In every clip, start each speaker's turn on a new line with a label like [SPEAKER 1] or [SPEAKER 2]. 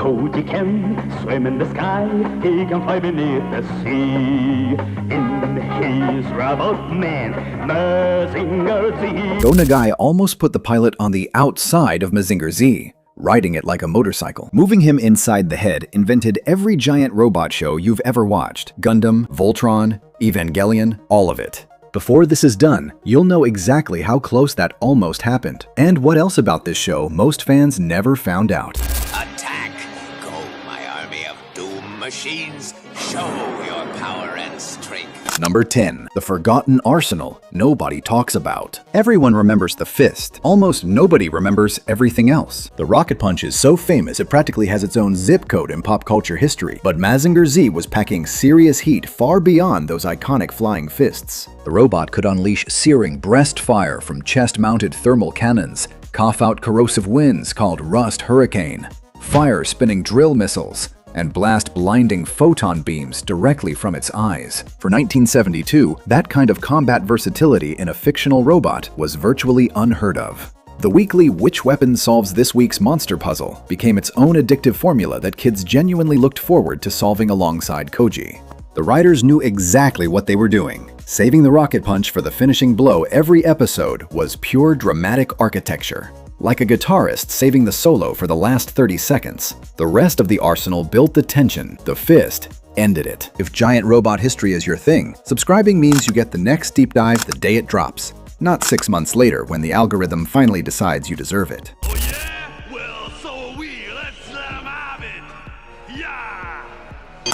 [SPEAKER 1] Koji can swim in the sky, he can fly beneath the sea. In his robot man, Mazinger Z.
[SPEAKER 2] Go Nagai almost put the pilot on the outside of Mazinger Z, riding it like a motorcycle. Moving him inside the head invented every giant robot show you've ever watched. Gundam, Voltron, Evangelion, all of it. Before this is done, you'll know exactly how close that almost happened, and what else about this show most fans never found out.
[SPEAKER 3] Attack! Go, my army of doom machines! Show your power and strength!
[SPEAKER 2] Number 10. The Forgotten Arsenal nobody talks about. Everyone remembers the fist. Almost nobody remembers everything else. The rocket punch is so famous it practically has its own zip code in pop culture history. But Mazinger Z was packing serious heat far beyond those iconic flying fists. The robot could unleash searing breast fire from chest-mounted thermal cannons, cough out corrosive winds called Rust Hurricane, fire-spinning drill missiles, and blast blinding photon beams directly from its eyes. For 1972, that kind of combat versatility in a fictional robot was virtually unheard of. The weekly Which Weapon Solves This Week's Monster puzzle became its own addictive formula that kids genuinely looked forward to solving alongside Koji. The writers knew exactly what they were doing. Saving the rocket punch for the finishing blow every episode was pure dramatic architecture. Like a guitarist saving the solo for the last 30 seconds, the rest of the arsenal built the tension, the fist ended it. If giant robot history is your thing, subscribing means you get the next deep dive the day it drops, not 6 months later when the algorithm finally decides you deserve it.
[SPEAKER 4] Oh yeah? Well, so are we. Let's let 'em have it. Yeah!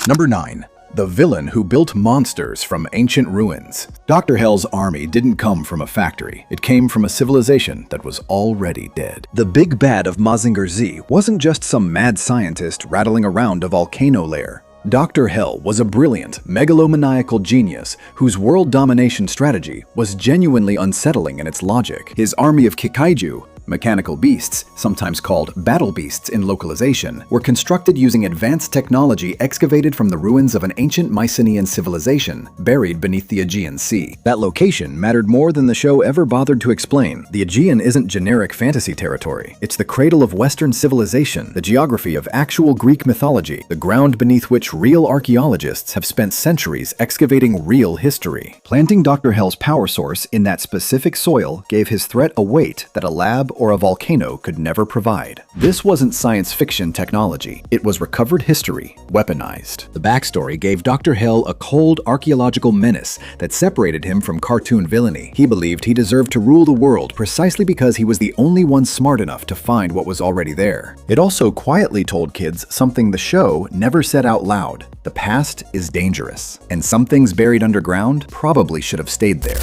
[SPEAKER 2] Number 9. The villain who built monsters from ancient ruins. Dr. Hell's army didn't come from a factory. It came from a civilization that was already dead. The big bad of Mazinger Z wasn't just some mad scientist rattling around a volcano lair. Dr. Hell was a brilliant, megalomaniacal genius whose world domination strategy was genuinely unsettling in its logic. His army of Kikaiju, mechanical beasts, sometimes called battle beasts in localization, were constructed using advanced technology excavated from the ruins of an ancient Mycenaean civilization buried beneath the Aegean Sea. That location mattered more than the show ever bothered to explain. The Aegean isn't generic fantasy territory. It's the cradle of Western civilization, the geography of actual Greek mythology, the ground beneath which real archaeologists have spent centuries excavating real history. Planting Dr. Hell's power source in that specific soil gave his threat a weight that a lab or a volcano could never provide. This wasn't science fiction technology. It was recovered history, weaponized. The backstory gave Dr. Hell a cold archaeological menace that separated him from cartoon villainy. He believed he deserved to rule the world precisely because he was the only one smart enough to find what was already there. It also quietly told kids something the show never said out loud. The past is dangerous, and some things buried underground probably should have stayed there.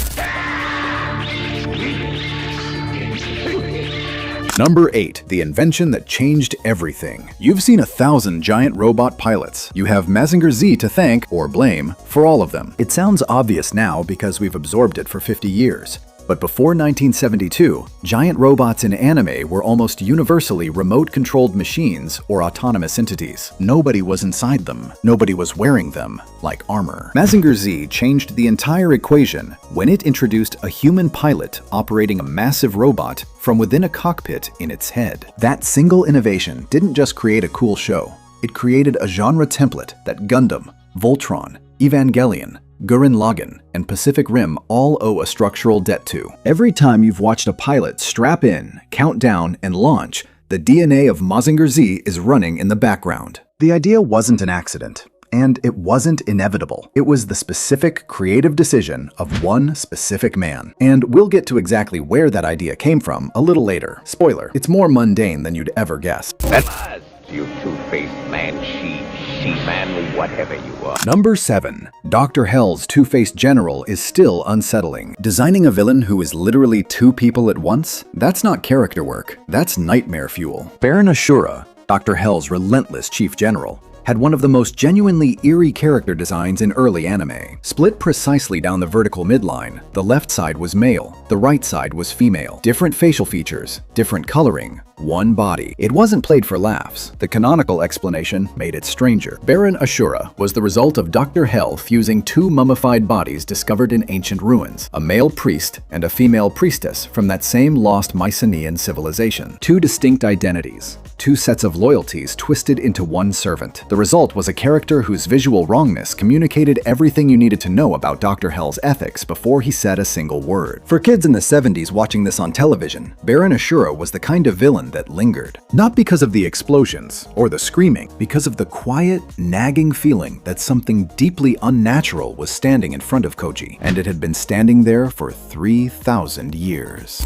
[SPEAKER 2] Number 8. The invention that changed everything. You've seen 1,000 giant robot pilots. You have Mazinger Z to thank, or blame, for all of them. It sounds obvious now because we've absorbed it for 50 years. But before 1972, giant robots in anime were almost universally remote-controlled machines or autonomous entities. Nobody was inside them. Nobody was wearing them, like armor. Mazinger Z changed the entire equation when it introduced a human pilot operating a massive robot from within a cockpit in its head. That single innovation didn't just create a cool show. It created a genre template that Gundam, Voltron, Evangelion, Gurren Lagann, and Pacific Rim all owe a structural debt to. Every time you've watched a pilot strap in, count down, and launch, the DNA of Mazinger Z is running in the background. The idea wasn't an accident, and it wasn't inevitable. It was the specific creative decision of one specific man. And we'll get to exactly where that idea came from a little later. Spoiler, it's more mundane than you'd ever guess.
[SPEAKER 5] That's you two-faced man, she-man, whatever you are.
[SPEAKER 2] Number 7. Dr. Hell's two-faced general is still unsettling. Designing a villain who is literally two people at once? That's not character work. That's nightmare fuel. Baron Ashura, Dr. Hell's relentless chief general, had one of the most genuinely eerie character designs in early anime. Split precisely down the vertical midline, the left side was male, the right side was female. Different facial features, different coloring, one body. It wasn't played for laughs. The canonical explanation made it stranger. Baron Ashura was the result of Dr. Hell fusing two mummified bodies discovered in ancient ruins, a male priest and a female priestess from that same lost Mycenaean civilization. Two distinct identities, two sets of loyalties twisted into one servant. The result was a character whose visual wrongness communicated everything you needed to know about Dr. Hell's ethics before he said a single word. For kids in the 70s watching this on television, Baron Ashura was the kind of villain that lingered. Not because of the explosions or the screaming, because of the quiet, nagging feeling that something deeply unnatural was standing in front of Koji, and it had been standing there for 3,000 years.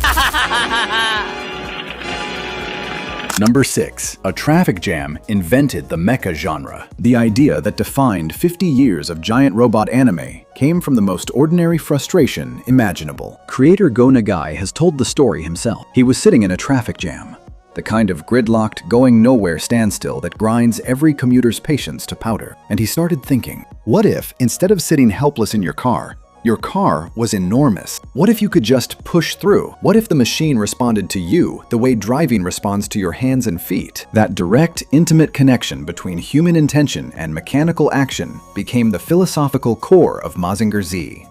[SPEAKER 2] Number 6. A traffic jam invented the mecha genre. The idea that defined 50 years of giant robot anime came from the most ordinary frustration imaginable. Creator Go Nagai has told the story himself. He was sitting in a traffic jam, the kind of gridlocked, going nowhere standstill that grinds every commuter's patience to powder. And he started thinking, what if, instead of sitting helpless in your car was enormous? What if you could just push through? What if the machine responded to you the way driving responds to your hands and feet? That direct, intimate connection between human intention and mechanical action became the philosophical core of Mazinger Z.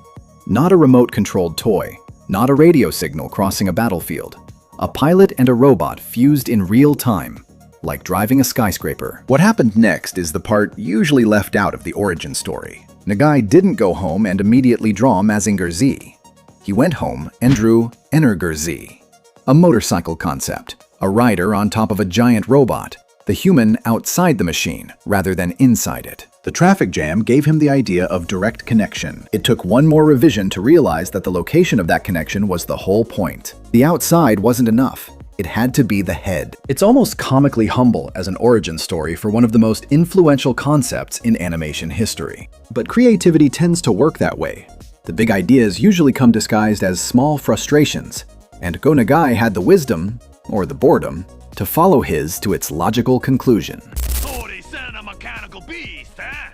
[SPEAKER 2] Not a remote-controlled toy, not a radio signal crossing a battlefield. A pilot and a robot fused in real time, like driving a skyscraper. What happened next is the part usually left out of the origin story. Nagai didn't go home and immediately draw Mazinger Z. He went home and drew Energer Z, a motorcycle concept, a rider on top of a giant robot, the human outside the machine rather than inside it. The traffic jam gave him the idea of direct connection. It took one more revision to realize that the location of that connection was the whole point. The outside wasn't enough. It had to be the head. It's almost comically humble as an origin story for one of the most influential concepts in animation history. But creativity tends to work that way. The big ideas usually come disguised as small frustrations, and Go Nagai had the wisdom, or the boredom, to follow his to its logical conclusion.
[SPEAKER 4] Oh, they sent a mechanical beast, huh?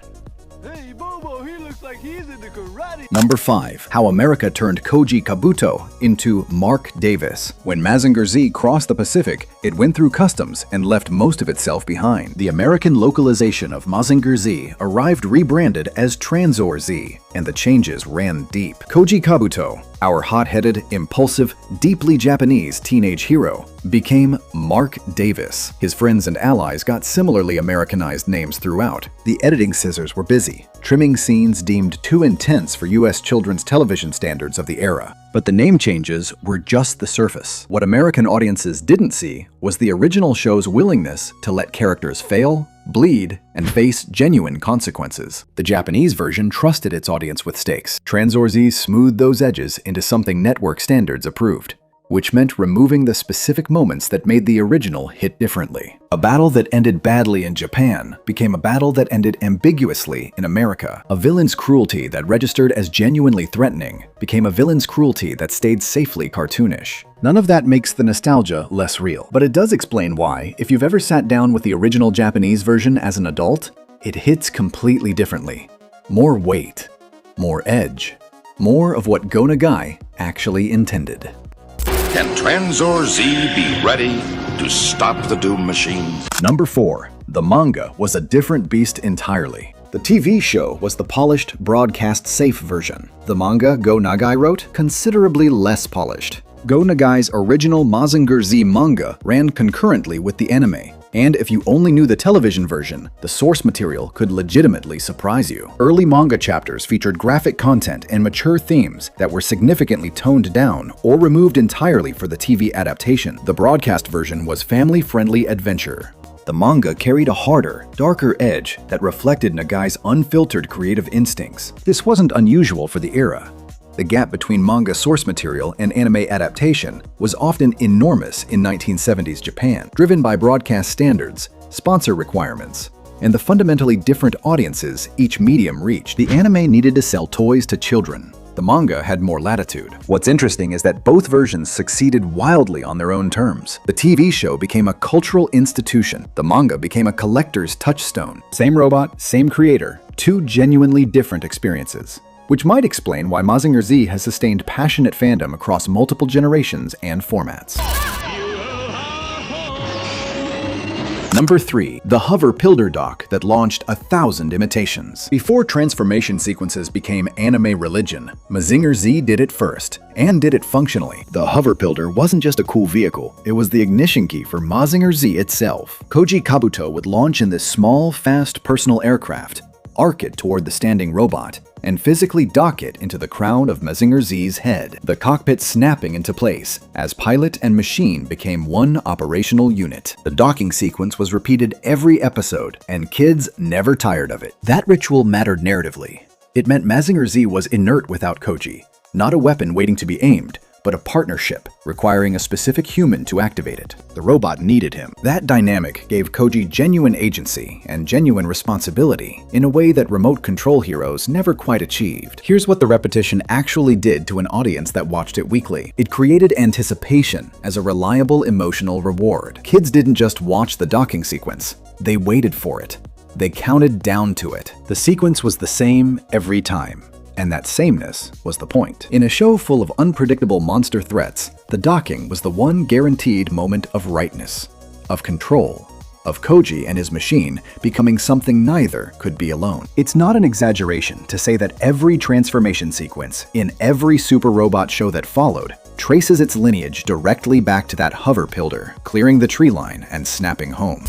[SPEAKER 4] Hey, Bobo, he looks like he's into karate.
[SPEAKER 2] Number 5. How America turned Koji Kabuto into Mark Davis. When Mazinger Z crossed the Pacific, it went through customs and left most of itself behind. The American localization of Mazinger Z arrived rebranded as Transor Z, and the changes ran deep. Koji Kabuto, our hot-headed, impulsive, deeply Japanese teenage hero, became Mark Davis. His friends and allies got similarly Americanized names throughout. The editing scissors were busy, trimming scenes deemed too intense for US children's television standards of the era. But the name changes were just the surface. What American audiences didn't see was the original show's willingness to let characters fail, bleed, and face genuine consequences. The Japanese version trusted its audience with stakes. Transor Z smoothed those edges into something network standards approved, which meant removing the specific moments that made the original hit differently. A battle that ended badly in Japan became a battle that ended ambiguously in America. A villain's cruelty that registered as genuinely threatening became a villain's cruelty that stayed safely cartoonish. None of that makes the nostalgia less real, but it does explain why, if you've ever sat down with the original Japanese version as an adult, it hits completely differently. More weight, more edge, more of what Go Nagai actually intended.
[SPEAKER 6] Can Transor Z be ready to stop the Doom Machine?
[SPEAKER 2] Number 4. The manga was a different beast entirely. The TV show was the polished, broadcast-safe version. The manga Go Nagai wrote, considerably less polished. Go Nagai's original Mazinger Z manga ran concurrently with the anime. And if you only knew the television version, the source material could legitimately surprise you. Early manga chapters featured graphic content and mature themes that were significantly toned down or removed entirely for the TV adaptation. The broadcast version was family-friendly adventure. The manga carried a harder, darker edge that reflected Nagai's unfiltered creative instincts. This wasn't unusual for the era. The gap between manga source material and anime adaptation was often enormous in 1970s Japan, driven by broadcast standards, sponsor requirements, and the fundamentally different audiences each medium reached. The anime needed to sell toys to children. The manga had more latitude. What's interesting is that both versions succeeded wildly on their own terms. The TV show became a cultural institution. The manga became a collector's touchstone. Same robot, same creator, two genuinely different experiences. Which might explain why Mazinger Z has sustained passionate fandom across multiple generations and formats. Number 3. The hover pilder dock that launched 1,000 imitations. Before transformation sequences became anime religion, Mazinger Z did it first, and did it functionally. The hover pilder wasn't just a cool vehicle, it was the ignition key for Mazinger Z itself. Koji Kabuto would launch in this small, fast personal aircraft, arc it toward the standing robot, and physically dock it into the crown of Mazinger Z's head, the cockpit snapping into place as pilot and machine became one operational unit. The docking sequence was repeated every episode, and kids never tired of it. That ritual mattered narratively. It meant Mazinger Z was inert without Koji, not a weapon waiting to be aimed, but a partnership requiring a specific human to activate it. The robot needed him. That dynamic gave Koji genuine agency and genuine responsibility in a way that remote control heroes never quite achieved. Here's what the repetition actually did to an audience that watched it weekly. It created anticipation as a reliable emotional reward. Kids didn't just watch the docking sequence, they waited for it. They counted down to it. The sequence was the same every time. And that sameness was the point. In a show full of unpredictable monster threats, the docking was the one guaranteed moment of rightness, of control, of Koji and his machine becoming something neither could be alone. It's not an exaggeration to say that every transformation sequence in every super robot show that followed traces its lineage directly back to that hover pilder, clearing the tree line and snapping home.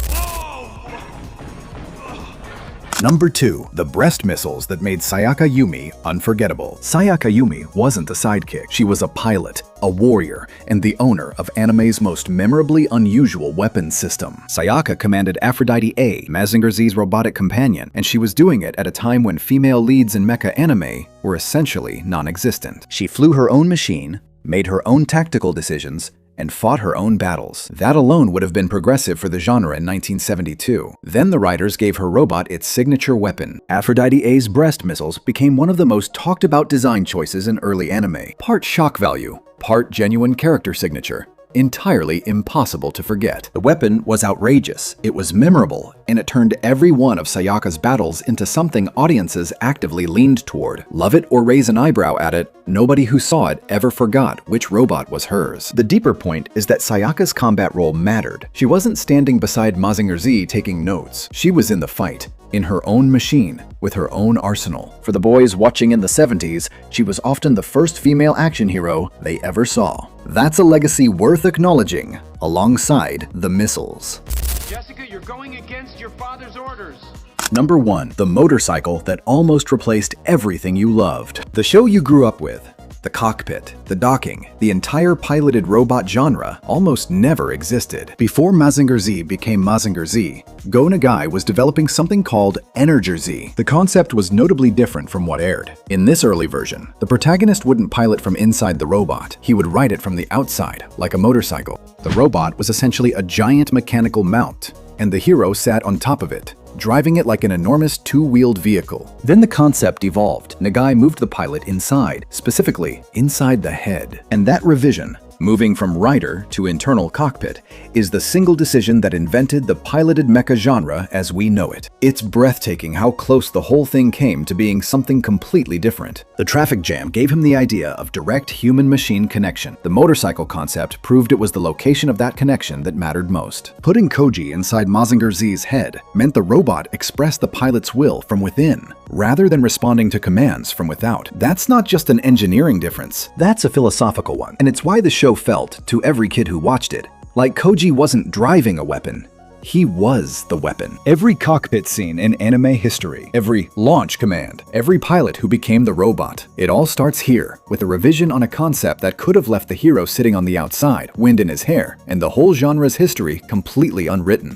[SPEAKER 2] Number 2. The breast missiles that made Sayaka Yumi unforgettable. Sayaka Yumi wasn't a sidekick. She was a pilot, a warrior, and the owner of anime's most memorably unusual weapons system. Sayaka commanded Aphrodite A, Mazinger Z's robotic companion, and she was doing it at a time when female leads in mecha anime were essentially non-existent. She flew her own machine, made her own tactical decisions, and fought her own battles. That alone would have been progressive for the genre in 1972. Then the writers gave her robot its signature weapon. Aphrodite A's breast missiles became one of the most talked about design choices in early anime. Part shock value, part genuine character signature. Entirely impossible to forget. The weapon was outrageous, it was memorable, and it turned every one of Sayaka's battles into something audiences actively leaned toward. Love it or raise an eyebrow at it, nobody who saw it ever forgot which robot was hers. The deeper point is that Sayaka's combat role mattered. She wasn't standing beside Mazinger Z taking notes. She was in the fight, in her own machine, with her own arsenal. For the boys watching in the 70s, she was often the first female action hero they ever saw. That's a legacy worth acknowledging, alongside the missiles.
[SPEAKER 4] Jessica, you're going against your father's orders.
[SPEAKER 2] Number 1. The motorcycle that almost replaced everything you loved. The show you grew up with, the cockpit, the docking, the entire piloted robot genre almost never existed. Before Mazinger Z became Mazinger Z, Go Nagai was developing something called Energer Z. The concept was notably different from what aired. In this early version, the protagonist wouldn't pilot from inside the robot. He would ride it from the outside, like a motorcycle. The robot was essentially a giant mechanical mount, and the hero sat on top of it, driving it like an enormous two-wheeled vehicle. Then the concept evolved. Nagai moved the pilot inside, specifically inside the head. And that revision, moving from rider to internal cockpit, is the single decision that invented the piloted mecha genre as we know it. It's breathtaking how close the whole thing came to being something completely different. The traffic jam gave him the idea of direct human-machine connection. The motorcycle concept proved it was the location of that connection that mattered most. Putting Koji inside Mazinger Z's head meant the robot expressed the pilot's will from within, rather than responding to commands from without. That's not just an engineering difference, that's a philosophical one. And it's why the show felt, to every kid who watched it, like Koji wasn't driving a weapon. He was the weapon. Every cockpit scene in anime history, every launch command, every pilot who became the robot, it all starts here, with a revision on a concept that could have left the hero sitting on the outside, wind in his hair, and the whole genre's history completely unwritten.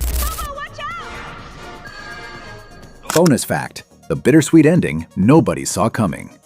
[SPEAKER 2] Bonus fact: the bittersweet ending nobody saw coming.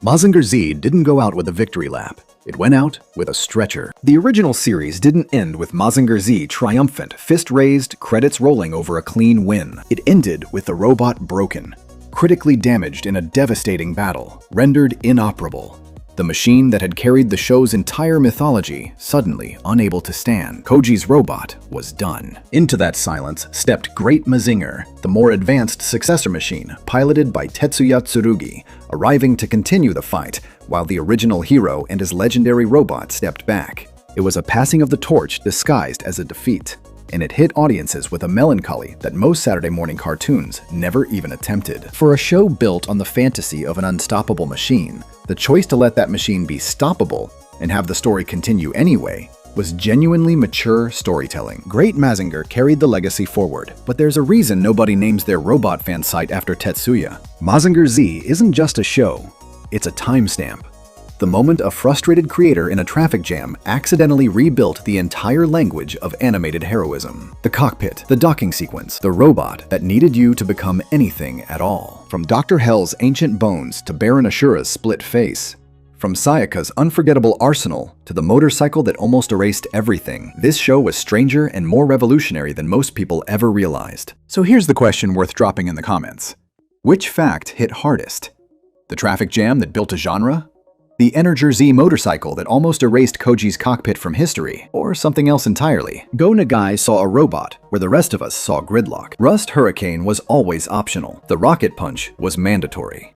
[SPEAKER 2] Mazinger Z didn't go out with a victory lap. It went out with a stretcher. The original series didn't end with Mazinger Z triumphant, fist raised, credits rolling over a clean win. It ended with the robot broken, critically damaged in a devastating battle, rendered inoperable. The machine that had carried the show's entire mythology suddenly unable to stand. Koji's robot was done. Into that silence stepped Great Mazinger, the more advanced successor machine, piloted by Tetsuya Tsurugi, arriving to continue the fight, while the original hero and his legendary robot stepped back. It was a passing of the torch disguised as a defeat. and it hit audiences with a melancholy that most Saturday morning cartoons never even attempted. For a show built on the fantasy of an unstoppable machine, the choice to let that machine be stoppable and have the story continue anyway was genuinely mature storytelling. Great Mazinger carried the legacy forward, but there's a reason nobody names their robot fan site after Tetsuya. Mazinger Z isn't just a show, it's a timestamp. The moment a frustrated creator in a traffic jam accidentally rebuilt the entire language of animated heroism. The cockpit, the docking sequence, the robot that needed you to become anything at all. From Dr. Hell's ancient bones to Baron Ashura's split face, from Sayaka's unforgettable arsenal to the motorcycle that almost erased everything, this show was stranger and more revolutionary than most people ever realized. So here's the question worth dropping in the comments. Which fact hit hardest? The traffic jam that built a genre? The Transor Z motorcycle that almost erased Koji's cockpit from history? Or something else entirely? Go Nagai saw a robot, where the rest of us saw gridlock. Rust Hurricane was always optional. The rocket punch was mandatory.